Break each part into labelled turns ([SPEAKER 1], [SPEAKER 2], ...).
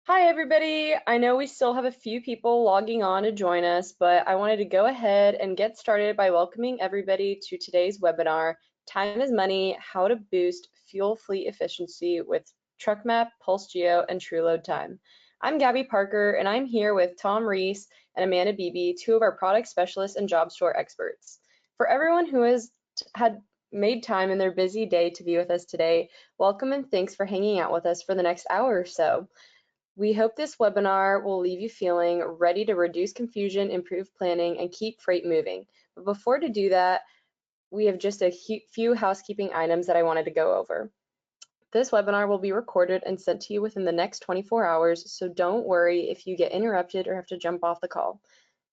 [SPEAKER 1] Hi, everybody. I know we still have a few people logging on to join us, but I wanted to go ahead and get started by welcoming everybody to today's webinar, Time is Money, How to Boost Fuel Fleet Efficiency with TruckMap, PulseGeo, and TrueLoad Time. I'm Gabby Parker, and I'm here with Tom Resz and Amanda Bebee, two of our product specialists and job store experts. For everyone who has had made time in their busy day to be with us today, welcome and thanks for hanging out with us for the next hour or so. We hope this webinar will leave you feeling ready to reduce confusion, improve planning, and keep freight moving. But before to do that, we have just a few housekeeping items that I wanted to go over. This webinar will be recorded and sent to you within the next 24 hours, so don't worry if you get interrupted or have to jump off the call.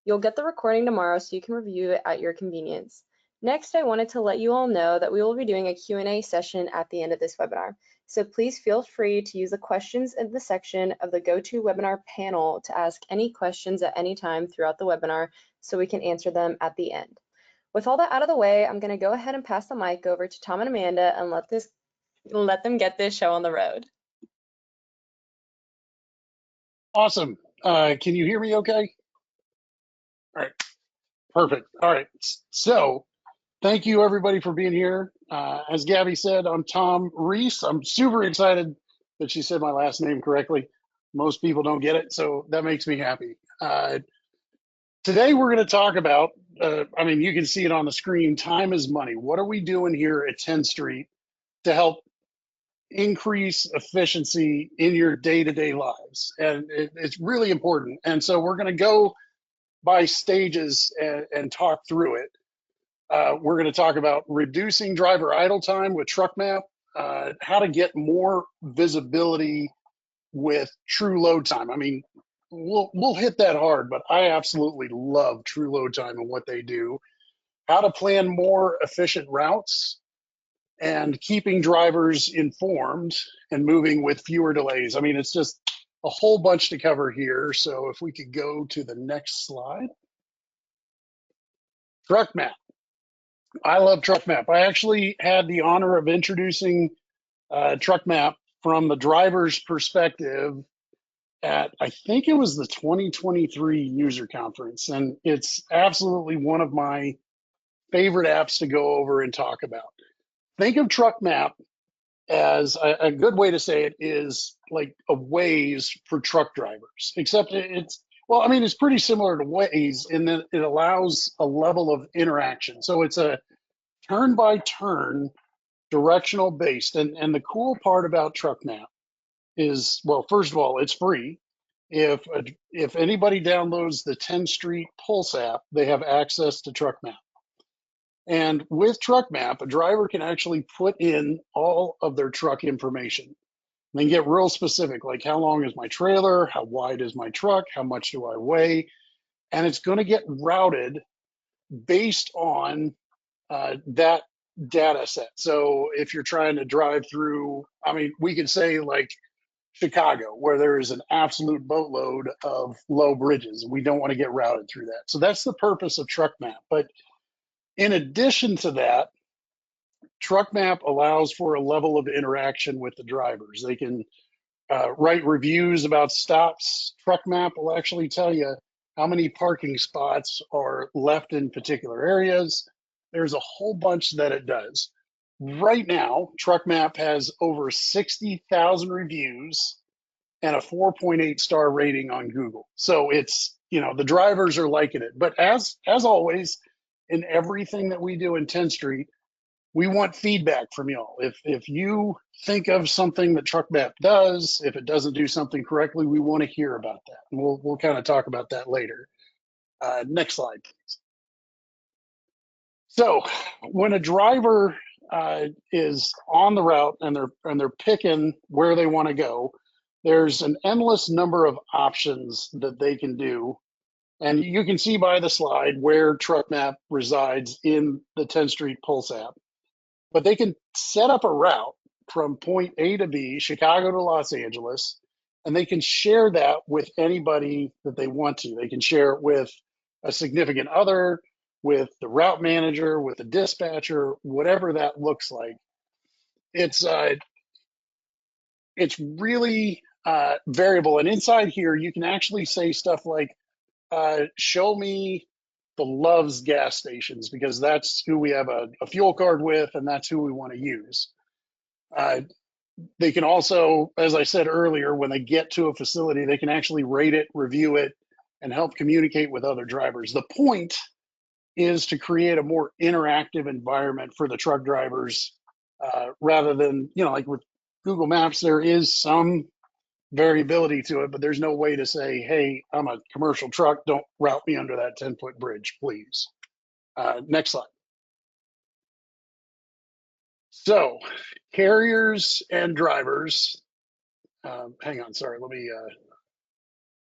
[SPEAKER 1] You'll get the recording tomorrow so you can review it at your convenience. Next, I wanted to let you all know that we will be doing a Q&A session at the end of this webinar. So please feel free to use the questions in the section of the GoToWebinar panel to ask any questions at any time throughout the webinar so we can answer them at the end. With all that out of the way, I'm going to go ahead and pass the mic over to Tom and Amanda and let them get this show on the road.
[SPEAKER 2] Awesome. Can you hear me okay? All right, perfect. All right, so thank you everybody for being here. As Gabby said, I'm Tom Resz. I'm super excited that she said my last name correctly. Most people don't get it, so that makes me happy. Today we're going to talk about, you can see it on the screen, time is money. What are we doing here at Tenstreet to help increase efficiency in your day-to-day lives? And it's really important. And so we're going to go by stages and talk through it. We're going to talk about reducing driver idle time with TruckMap, how to get more visibility with True Load Time. I mean, we'll hit that hard, but I absolutely love True Load Time and what they do. How to plan more efficient routes and keeping drivers informed and moving with fewer delays. I mean, it's just a whole bunch to cover here. So if we could go to the next slide. TruckMap. I love TruckMap. I actually had the honor of introducing TruckMap from the driver's perspective at, I think it was the 2023 user conference. And it's absolutely one of my favorite apps to go over and talk about. Think of TruckMap as a good way to say it is like a Waze for truck drivers, except it's pretty similar to Waze in that it allows a level of interaction. So it's a turn by turn directional based. And the cool part about TruckMap is, well, first of all, it's free. If anybody downloads the Tenstreet Pulse app, they have access to TruckMap. And with TruckMap, a driver can actually put in all of their truck information. They can get real specific, like how long is my trailer, how wide is my truck, how much do I weigh, and it's going to get routed based on that data set. So if you're trying to drive through, we could say like Chicago, where there is an absolute boatload of low bridges. We don't want to get routed through that. So that's the purpose of TruckMap. But in addition to that, TruckMap allows for a level of interaction with the drivers. They can write reviews about stops. TruckMap will actually tell you how many parking spots are left in particular areas. There's a whole bunch that it does. Right now, TruckMap has over 60,000 reviews and a 4.8 star rating on Google. So it's, the drivers are liking it. But as always, in everything that we do in Tenstreet, we want feedback from y'all. If you think of something that TruckMap does, if it doesn't do something correctly, we want to hear about that. And we'll kind of talk about that later. Next slide, please. So when a driver is on the route and they're picking where they want to go, there's an endless number of options that they can do. And you can see by the slide where TruckMap resides in the Tenstreet Pulse app. But they can set up a route from point A to B, Chicago to Los Angeles, and they can share that with anybody that they want to. They can share it with a significant other, with the route manager, with the dispatcher, whatever that looks like. It's really variable. And inside here, you can actually say stuff like, show me the Love's gas stations, because that's who we have a fuel card with, and that's who we want to use. They can also, as I said earlier, when they get to a facility, they can actually rate it, review it, and help communicate with other drivers. The point is to create a more interactive environment for the truck drivers, rather than, like with Google Maps, there is some variability to it, but there's no way to say, hey, I'm a commercial truck, don't route me under that 10-foot bridge, please. Next slide. So, carriers and drivers, hang on, sorry, let me,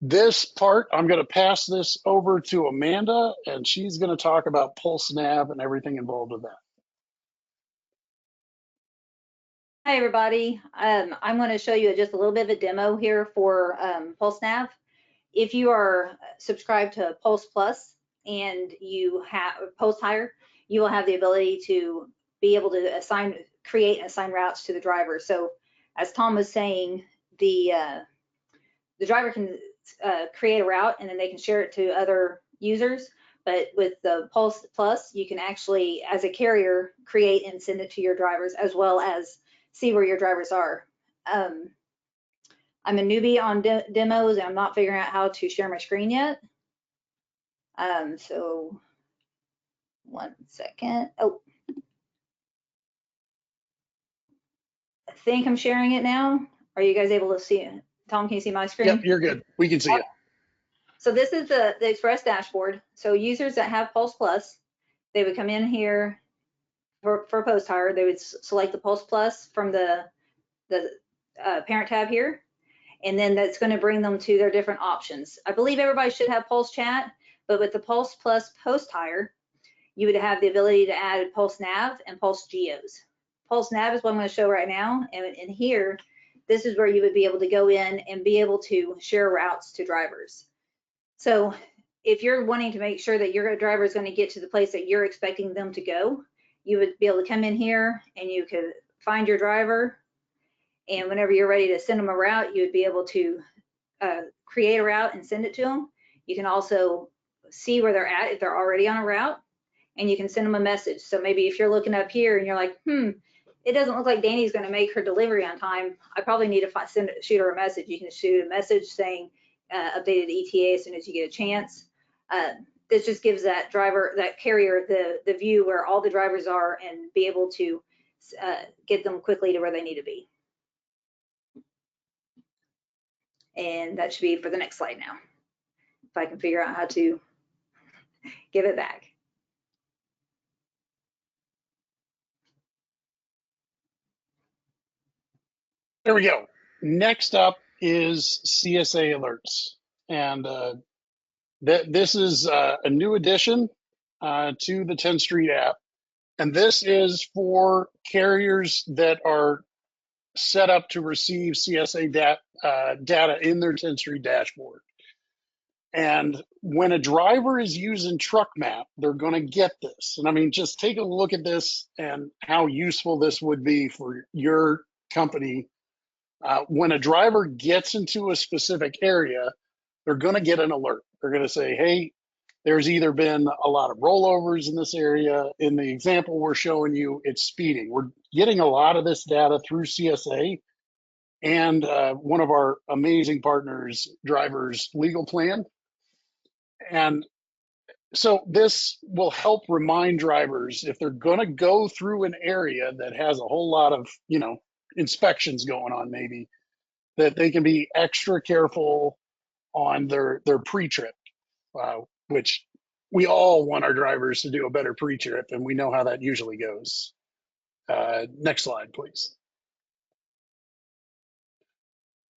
[SPEAKER 2] this part, I'm going to pass this over to Amanda, and she's going to talk about Pulse Nav and everything involved with that.
[SPEAKER 3] Hi, everybody. I'm going to show you just a little bit of a demo here for PulseNav. If you are subscribed to Pulse Plus and you have Post Hire, you will have the ability to be able to create and assign routes to the driver. So as Tom was saying, the driver can create a route and then they can share it to other users. But with the Pulse Plus, you can actually, as a carrier, create and send it to your drivers, as well as see where your drivers are. I'm a newbie on demos, and I'm not figuring out how to share my screen yet. So 1 second. Oh, I think I'm sharing it now. Are you guys able to see it? Tom, can you see my screen?
[SPEAKER 2] Yep, you're good. We can see it.
[SPEAKER 3] So this is the Express dashboard. So users that have Pulse Plus, they would come in here for Post Hire. They would select the Pulse Plus from the parent tab here, and then that's going to bring them to their different options. I believe everybody should have Pulse Chat, but with the Pulse Plus Post Hire, you would have the ability to add Pulse Nav and Pulse Geos. Pulse Nav is what I'm going to show right now, and in here, this is where you would be able to go in and be able to share routes to drivers. So if you're wanting to make sure that your driver is going to get to the place that you're expecting them to go, you would be able to come in here and you could find your driver, and whenever you're ready to send them a route, you would be able to create a route and send it to them. You can also see where they're at if they're already on a route, and you can send them a message. So maybe if you're looking up here and you're like, it doesn't look like Danny's going to make her delivery on time, I probably need to shoot her a message. You can shoot a message saying updated ETA as soon as you get a chance. This just gives that driver, that carrier, the view where all the drivers are and be able to get them quickly to where they need to be. And that should be for the next slide now, if I can figure out how to give it back.
[SPEAKER 2] There we go. Next up is CSA alerts. And this is a new addition to the Tenstreet app. And this is for carriers that are set up to receive CSA data in their Tenstreet dashboard. And when a driver is using TruckMap, they're going to get this. And I mean, just take a look at this and how useful this would be for your company. When a driver gets into a specific area, they're going to get an alert. They're going to say, hey, there's either been a lot of rollovers in this area. In the example we're showing you, it's speeding. We're getting a lot of this data through CSA and one of our amazing partners, Driver's Legal Plan. And so this will help remind drivers if they're going to go through an area that has a whole lot of, inspections going on, maybe, that they can be extra careful on their pre-trip, which we all want our drivers to do a better pre-trip, and we know how that usually goes. Next slide, please.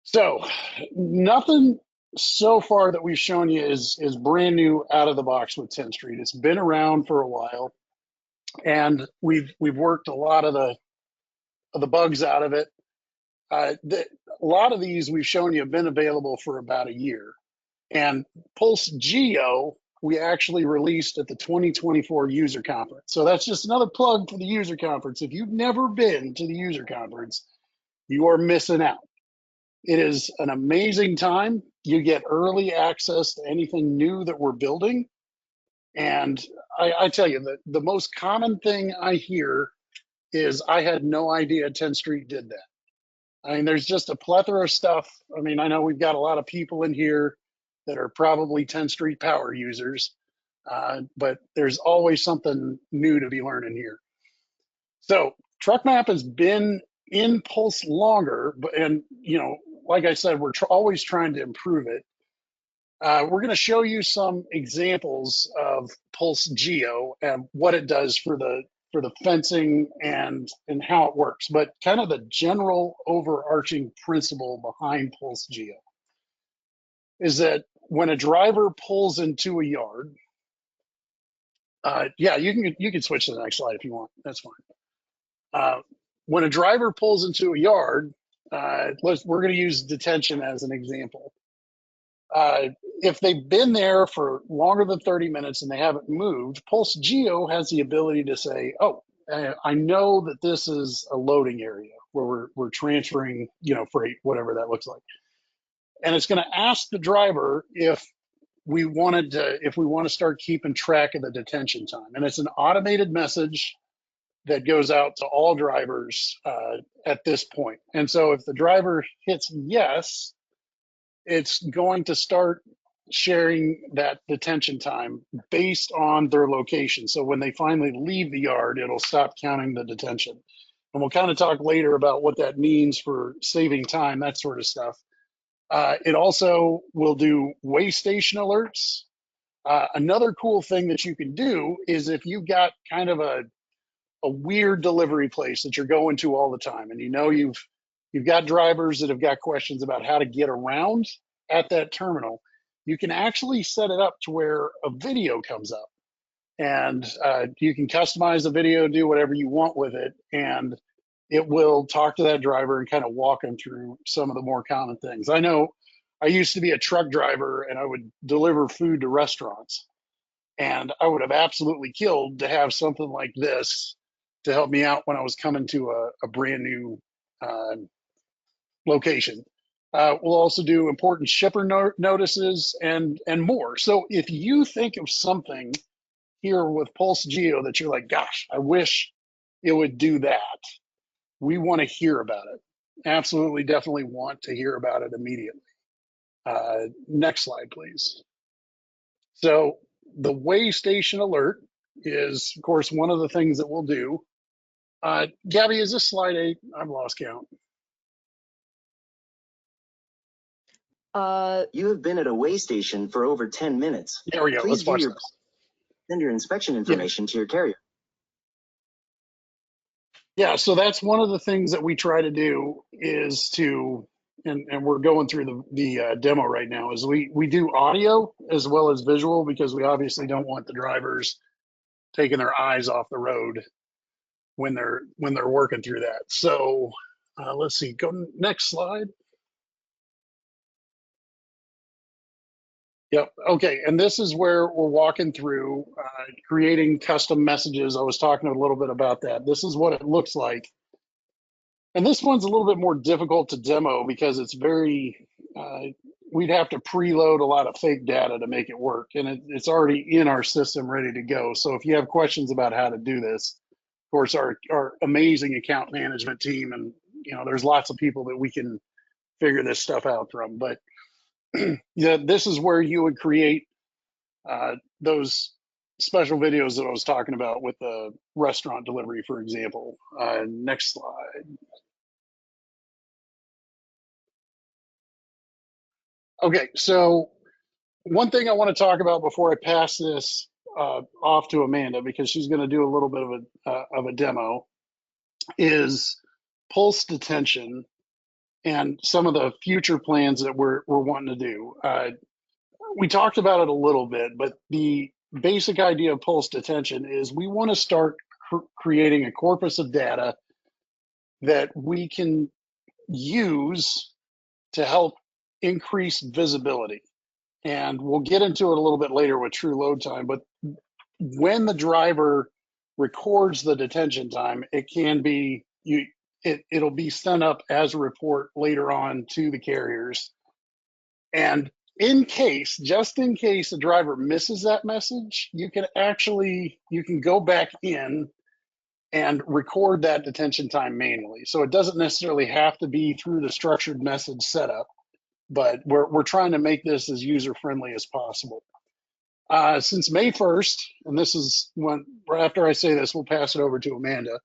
[SPEAKER 2] So nothing so far that we've shown you is brand new out of the box with Tenstreet. It's been around for a while, and we've worked a lot of the bugs out of it. A lot of these we've shown you have been available for about a year. And PulseGeo, we actually released at the 2024 user conference. So that's just another plug for the user conference. If you've never been to the user conference, you are missing out. It is an amazing time. You get early access to anything new that we're building. And I tell you, the most common thing I hear is I had no idea Tenstreet did that. I mean, there's just a plethora of stuff. I mean, I know we've got a lot of people in here that are probably Tenstreet power users, but there's always something new to be learning here. So TruckMap has been in Pulse longer, and like I said, we're always trying to improve it. We're going to show you some examples of PulseGeo and what it does for the fencing and how it works, but kind of the general overarching principle behind PulseGeo is that when a driver pulls into a yard, yeah, you can switch to the next slide if you want. That's fine. When a driver pulls into a yard, we're going to use detention as an example. If they've been there for longer than 30 minutes and they haven't moved, PulseGeo has the ability to say, oh, I know that this is a loading area where we're transferring, freight, whatever that looks like. And it's going to ask the driver if we want to start keeping track of the detention time. And it's an automated message that goes out to all drivers at this point. And so if the driver hits yes, it's going to start sharing that detention time based on their location. So when they finally leave the yard, it'll stop counting the detention. And we'll kind of talk later about what that means for saving time, that sort of stuff. It also will do way station alerts. Another cool thing that you can do is if you've got kind of a weird delivery place that you're going to all the time, and you've got drivers that have got questions about how to get around at that terminal, you can actually set it up to where a video comes up, and you can customize the video, do whatever you want with it, and it will talk to that driver and kind of walk them through some of the more common things. I know I used to be a truck driver and I would deliver food to restaurants, and I would have absolutely killed to have something like this to help me out when I was coming to a brand new location. We'll also do important shipper notices and more. So if you think of something here with PulseGeo that you're like, gosh, I wish it would do that, we want to hear about it. Absolutely, definitely want to hear about it immediately. Next slide, please. So the way station alert is, of course, one of the things that we'll do. Gabby, is this slide 8? I've lost count.
[SPEAKER 4] You have been at a weigh station for over 10 minutes.
[SPEAKER 2] There we go.
[SPEAKER 4] Please
[SPEAKER 2] Let's watch
[SPEAKER 4] view
[SPEAKER 2] this.
[SPEAKER 4] Send your inspection information to your carrier.
[SPEAKER 2] Yeah, so that's one of the things that we try to do is to, and we're going through the demo right now, is we do audio as well as visual, because we obviously don't want the drivers taking their eyes off the road when they're working through that. So let's see, go next slide. Yep. Okay. And this is where we're walking through creating custom messages. I was talking a little bit about that. This is what it looks like. And this one's a little bit more difficult to demo because it's very, we'd have to preload a lot of fake data to make it work. And it's already in our system ready to go. So if you have questions about how to do this, of course, our amazing account management team, and there's lots of people that we can figure this stuff out from. But yeah, this is where you would create those special videos that I was talking about with the restaurant delivery, for example. Next slide. Okay, so one thing I want to talk about before I pass this off to Amanda, because she's going to do a little bit of a demo, is pulse detention and some of the future plans that we're wanting to do. We talked about it a little bit, but the basic idea of pulse detention is we want to start creating a corpus of data that we can use to help increase visibility. And we'll get into it a little bit later with true load time, but when the driver records the detention time, it can be, it'll be sent up as a report later on to the carriers. And just in case a driver misses that message, you can go back in and record that detention time manually. So it doesn't necessarily have to be through the structured message setup, but we're trying to make this as user friendly as possible. Since May 1st, and this is when, right after I say this, we'll pass it over to Amanda.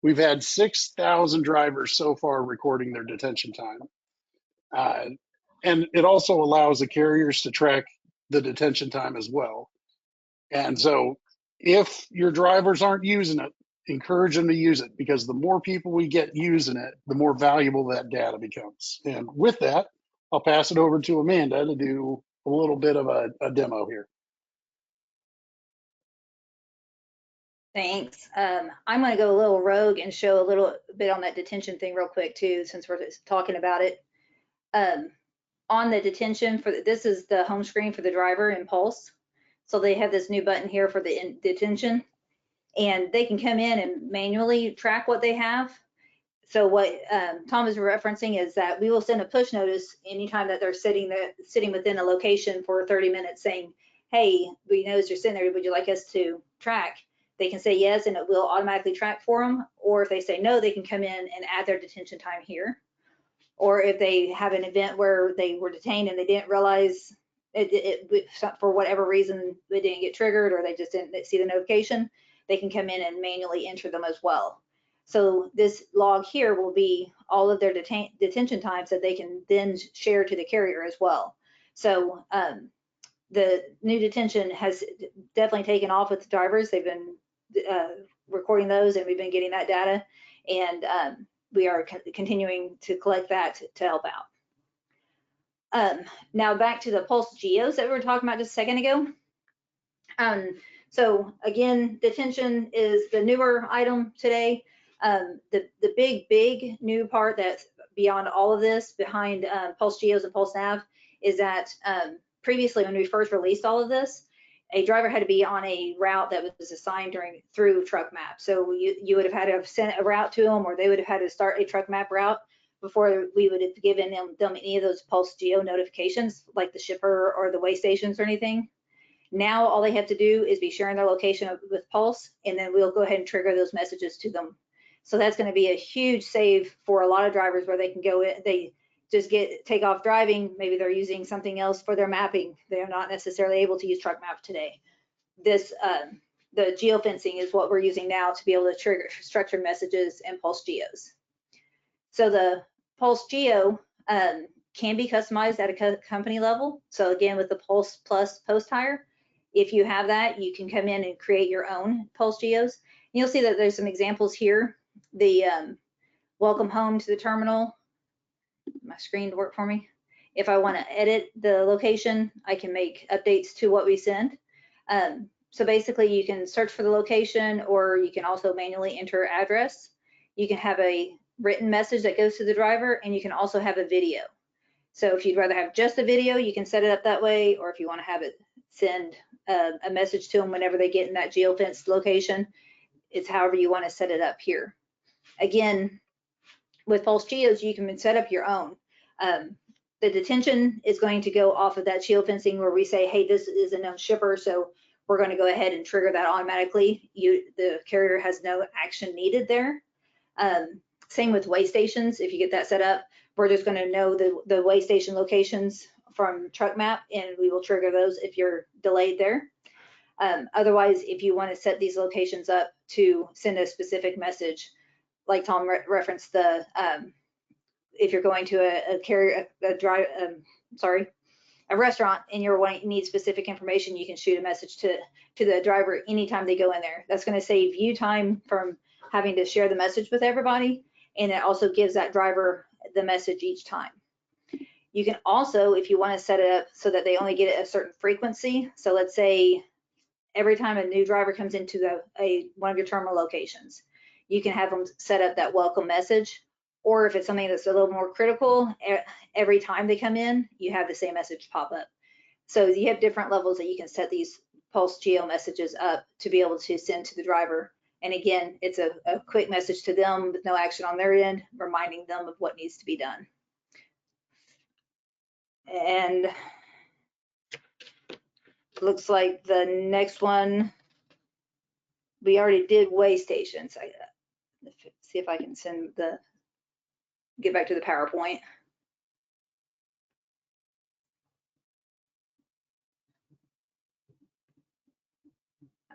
[SPEAKER 2] We've had 6,000 drivers so far recording their detention time. And it also allows the carriers to track the detention time as well. And so if your drivers aren't using it, encourage them to use it, because the more people we get using it, the more valuable that data becomes. And with that, I'll pass it over to Amanda to do a little bit of a demo here.
[SPEAKER 3] Thanks. I'm going to go a little rogue and show a little bit on that detention thing real quick too, since we're just talking about it. On the detention, this is the home screen for the driver in Pulse. So they have this new button here for the detention, and they can come in and manually track what they have. So what Tom is referencing is that we will send a push notice anytime that they're sitting within a location for 30 minutes saying, hey, we noticed you're sitting there, would you like us to track? They can say yes, and it will automatically track for them. Or if they say no, they can come in and add their detention time here. Or if they have an event where they were detained and they didn't realize for whatever reason they didn't get triggered, or they just didn't see the notification, they can come in and manually enter them as well. So this log here will be all of their detention times that they can then share to the carrier as well. So the new detention has definitely taken off with the drivers. They've been recording those, and we've been getting that data, and we are continuing to collect that to help out. Now back to the PulseGeos that we were talking about just a second ago. So again, detention is the newer item today. The big new part that's beyond all of this, behind PulseGeos and PulseNav, is that previously when we first released all of this, a driver had to be on a route that was assigned through TruckMap. So you would have had to have sent a route to them, or they would have had to start a TruckMap route before we would have given them any of those PulseGeo notifications, like the shipper or the way stations or anything. Now all they have to do is be sharing their location with Pulse, and then we'll go ahead and trigger those messages to them. So that's going to be a huge save for a lot of drivers, where they can go in, they just take off driving. Maybe they're using something else for their mapping. They're not necessarily able to use TruckMap today. This the geofencing is what we're using now to be able to trigger structured messages and PulseGeos. So the PulseGeo can be customized at a company level. So again, with the Pulse Plus post hire, if you have that, you can come in and create your own PulseGeos. You'll see that there's some examples here. The welcome home to the terminal. My screen to work for me. If I want to edit the location, I can make updates to what we send. So basically, you can search for the location, or you can also manually enter address. You can have a written message that goes to the driver, and you can also have a video. So if you'd rather have just a video, you can set it up that way, or if you want to have it send a message to them whenever they get in that geofenced location, it's however you want to set it up here. Again, with PulseGeos, you can set up your own. The detention is going to go off of that geofencing where we say, hey, this is a known shipper, so we're going to go ahead and trigger that automatically. The carrier has no action needed there. Same with way stations. If you get that set up, we're just going to know the way station locations from TruckMap, and we will trigger those if you're delayed there. Otherwise, if you want to set these locations up to send a specific message, like Tom referenced, if you're going to a restaurant and you need specific information, you can shoot a message to the driver anytime they go in there. That's going to save you time from having to share the message with everybody, and it also gives that driver the message each time. You can also, if you want to set it up so that they only get it at a certain frequency, so let's say every time a new driver comes into one of your terminal locations, you can have them set up that welcome message. Or if it's something that's a little more critical, every time they come in, you have the same message pop up. So you have different levels that you can set these PulseGeo messages up to be able to send to the driver And again, it's a quick message to them with no action on their end, reminding them of what needs to be done. And looks like the next one, we already did weigh stations. Let's see if I can get back to the PowerPoint.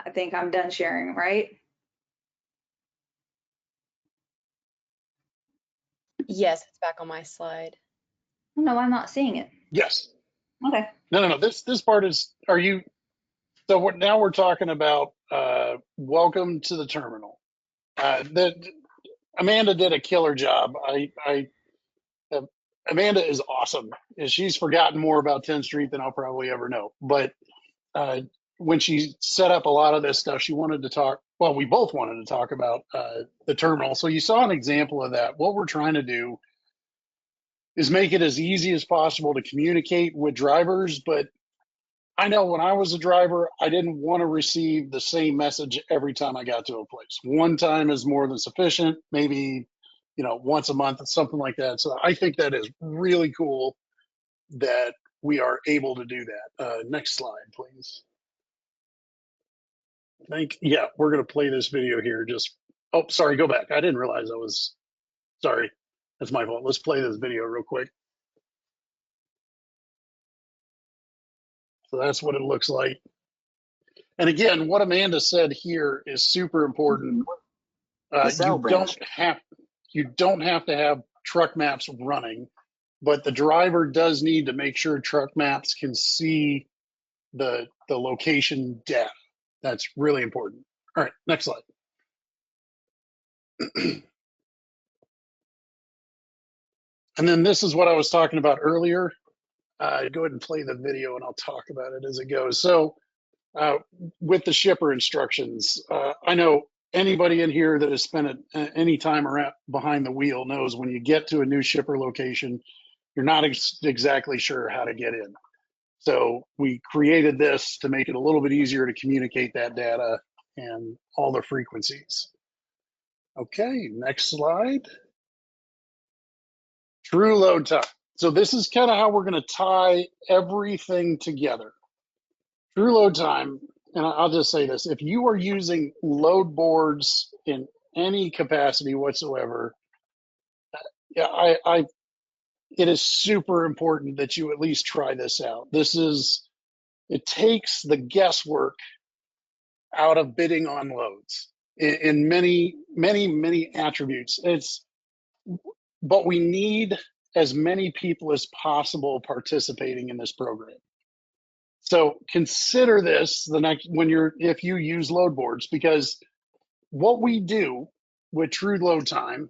[SPEAKER 3] I think I'm done sharing, right?
[SPEAKER 1] Yes, it's back on my slide.
[SPEAKER 3] No, I'm not seeing it.
[SPEAKER 2] Yes.
[SPEAKER 3] Okay.
[SPEAKER 2] No. This part is, are you, so now we're talking about welcome to the terminal. Amanda did a killer job. Amanda is awesome. She's forgotten more about Tenstreet than I'll probably ever know. But when she set up a lot of this stuff, she wanted to talk, well, we both wanted to talk about the terminal. So you saw an example of that. What we're trying to do is make it as easy as possible to communicate with drivers. But I know when I was a driver, I didn't want to receive the same message every time I got to a place. One time is more than sufficient, maybe, once a month, something like that. So I think that is really cool that we are able to do that. Next slide, please. Yeah, we're going to play this video here. Oh, sorry, go back. I didn't realize sorry. That's my fault. Let's play this video real quick. So that's what it looks like. And again, what Amanda said here is super important.
[SPEAKER 4] LaSalle branch.
[SPEAKER 2] You don't have to have truck maps running, but the driver does need to make sure truck maps can see the location data. That's really important. All right, next slide. And then this is what I was talking about earlier. Go ahead and play the video and I'll talk about it as it goes. So with the shipper instructions, I know anybody in here that has spent any time around behind the wheel knows when you get to a new shipper location, you're not exactly sure how to get in. So we created this to make it a little bit easier to communicate that data and all the frequencies. Okay, next slide. True load time. So this is kind of how we're going to tie everything together. True load time, and I'll just say this, if you are using load boards in any capacity whatsoever, yeah, it is super important that you at least try this out. It takes the guesswork out of bidding on loads in many, many, many attributes. But we need as many people as possible participating in this program. So consider this if you use load boards, because what we do with true load time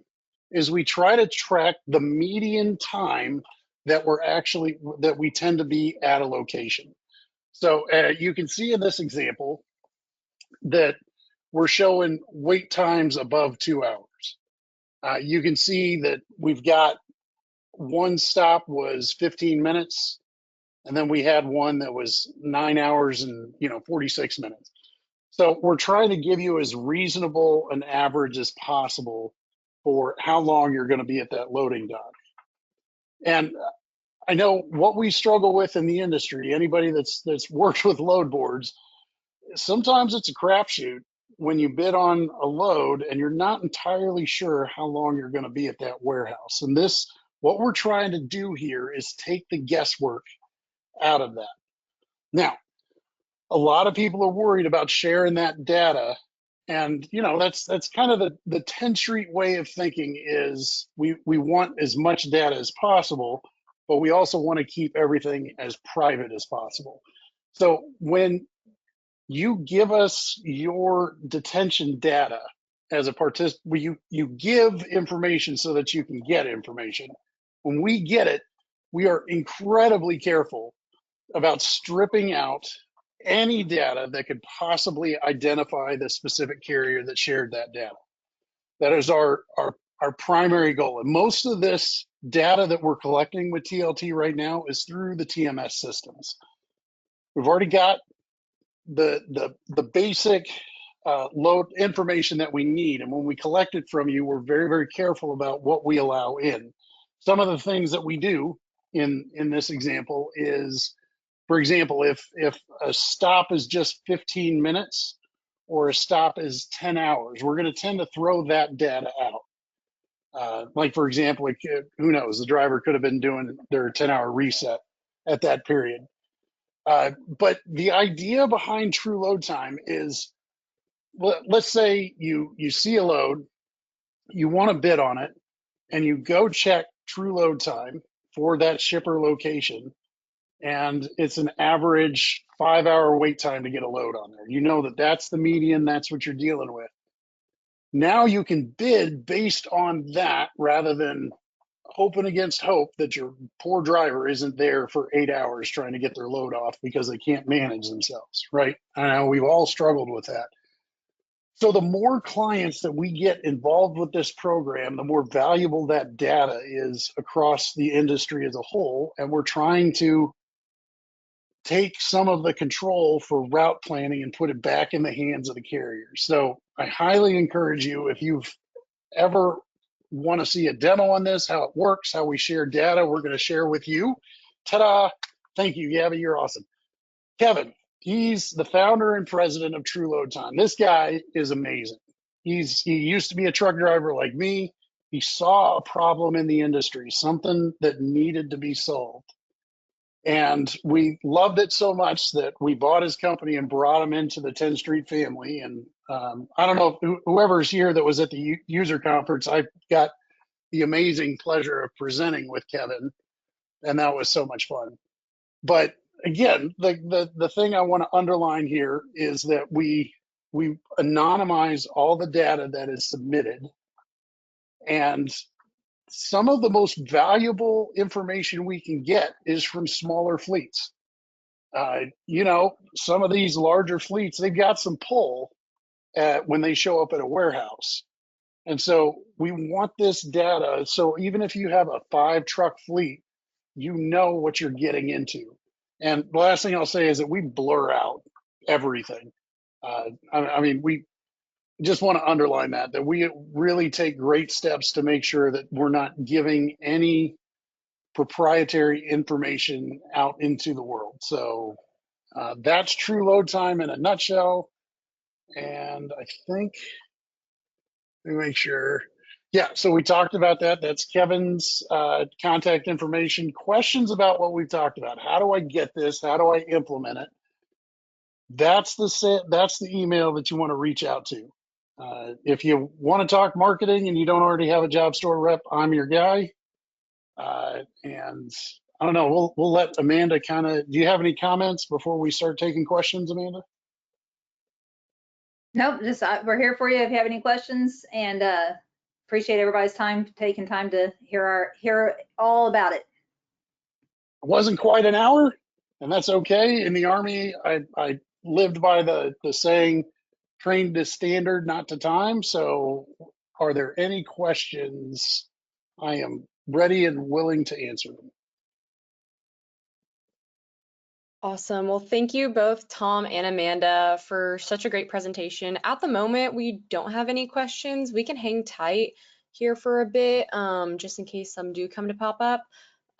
[SPEAKER 2] is we try to track the median time that we tend to be at a location. So you can see in this example that we're showing wait times above 2 hours. You can see that we've got one stop was 15 minutes, and then we had one that was 9 hours and 46 minutes. So we're trying to give you as reasonable an average as possible for how long you're going to be at that loading dock. And I know what we struggle with in the industry, anybody that's worked with load boards, sometimes it's a crapshoot when you bid on a load and you're not entirely sure how long you're going to be at that warehouse. And what we're trying to do here is take the guesswork out of that. Now, a lot of people are worried about sharing that data. And, that's kind of the Tenstreet way of thinking is we want as much data as possible, but we also want to keep everything as private as possible. So when you give us your detention data as a participant, you give information so that you can get information. When we get it, we are incredibly careful about stripping out any data that could possibly identify the specific carrier that shared that data. That is our primary goal. And most of this data that we're collecting with TLT right now is through the TMS systems. We've already got the basic load information that we need. And when we collect it from you, we're very, very careful about what we allow in. Some of the things that we do in this example is, for example, if a stop is just 15 minutes or a stop is 10 hours, we're going to tend to throw that data out. Like, for example, who knows, the driver could have been doing their 10-hour reset at that period. But the idea behind true load time is, let's say you see a load, you want to bid on it, and you go check true load time for that shipper location, and it's an average 5-hour wait time to get a load on there. You know that that's the median, that's what you're dealing with. Now you can bid based on that rather than hoping against hope that your poor driver isn't there for 8 hours trying to get their load off because they can't manage themselves, right? I know we've all struggled with that. So the more clients that we get involved with this program, the more valuable that data is across the industry as a whole. And we're trying to take some of the control for route planning and put it back in the hands of the carriers. So I highly encourage you, if you've ever want to see a demo on this, how it works, how we share data, we're going to share with you. Ta-da! Thank you, Gabby. You're awesome. Kevin, he's the founder and president of True Load Time. This guy is amazing. He used to be a truck driver like me. He saw a problem in the industry, something that needed to be solved. And we loved it so much that we bought his company and brought him into the Tenstreet family. And I don't know if whoever's here that was at the user conference, I got the amazing pleasure of presenting with Kevin, and that was so much fun. But again, the thing I want to underline here is that we anonymize all the data that is submitted, and some of the most valuable information we can get is from smaller fleets. You know, some of these larger fleets, they've got some pull when they show up at a warehouse. And so we want this data. So even if you have a 5-truck fleet, you know what you're getting into. And the last thing I'll say is that we blur out everything. I mean, we just want to underline that we really take great steps to make sure that we're not giving any proprietary information out into the world. So that's True Load Time in a nutshell. And I think, let me make sure. Yeah, so we talked about that. That's Kevin's contact information. Questions about what we've talked about. How do I get this? How do I implement it? That's the email that you want to reach out to. If you want to talk marketing and you don't already have a job store rep, I'm your guy. And I don't know, we'll let Amanda kind of, do you have any comments before we start taking questions, Amanda?
[SPEAKER 3] Nope, just we're here for you if you have any questions, and appreciate everybody's taking time to hear all about it.
[SPEAKER 2] It wasn't quite an hour, and that's okay. In the Army, I lived by the saying, trained to standard, not to time. So are there any questions? I am ready and willing to answer them.
[SPEAKER 1] Awesome. Well, thank you both, Tom and Amanda, for such a great presentation. At the moment, we don't have any questions. We can hang tight here for a bit, just in case some do come to pop up.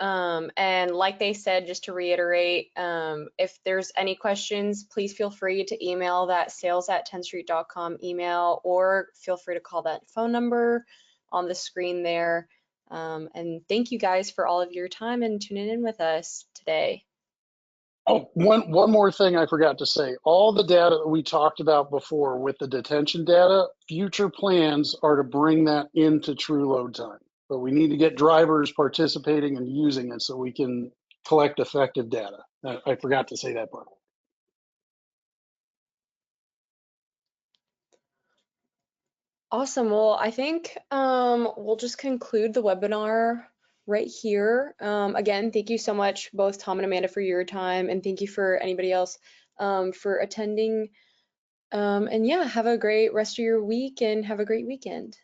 [SPEAKER 1] And like they said, just to reiterate, if there's any questions, please feel free to email that sales@tenstreet.com email, or feel free to call that phone number on the screen there. And thank you guys for all of your time and tuning in with us today.
[SPEAKER 2] Oh, one more thing I forgot to say. All the data that we talked about before with the detention data, future plans are to bring that into True Load Time. But we need to get drivers participating and using it so we can collect effective data. I forgot to say that part.
[SPEAKER 1] Awesome. Well, I think we'll just conclude the webinar right here. Again, thank you so much, both Tom and Amanda, for your time, and thank you for anybody else for attending. And yeah, have a great rest of your week and have a great weekend.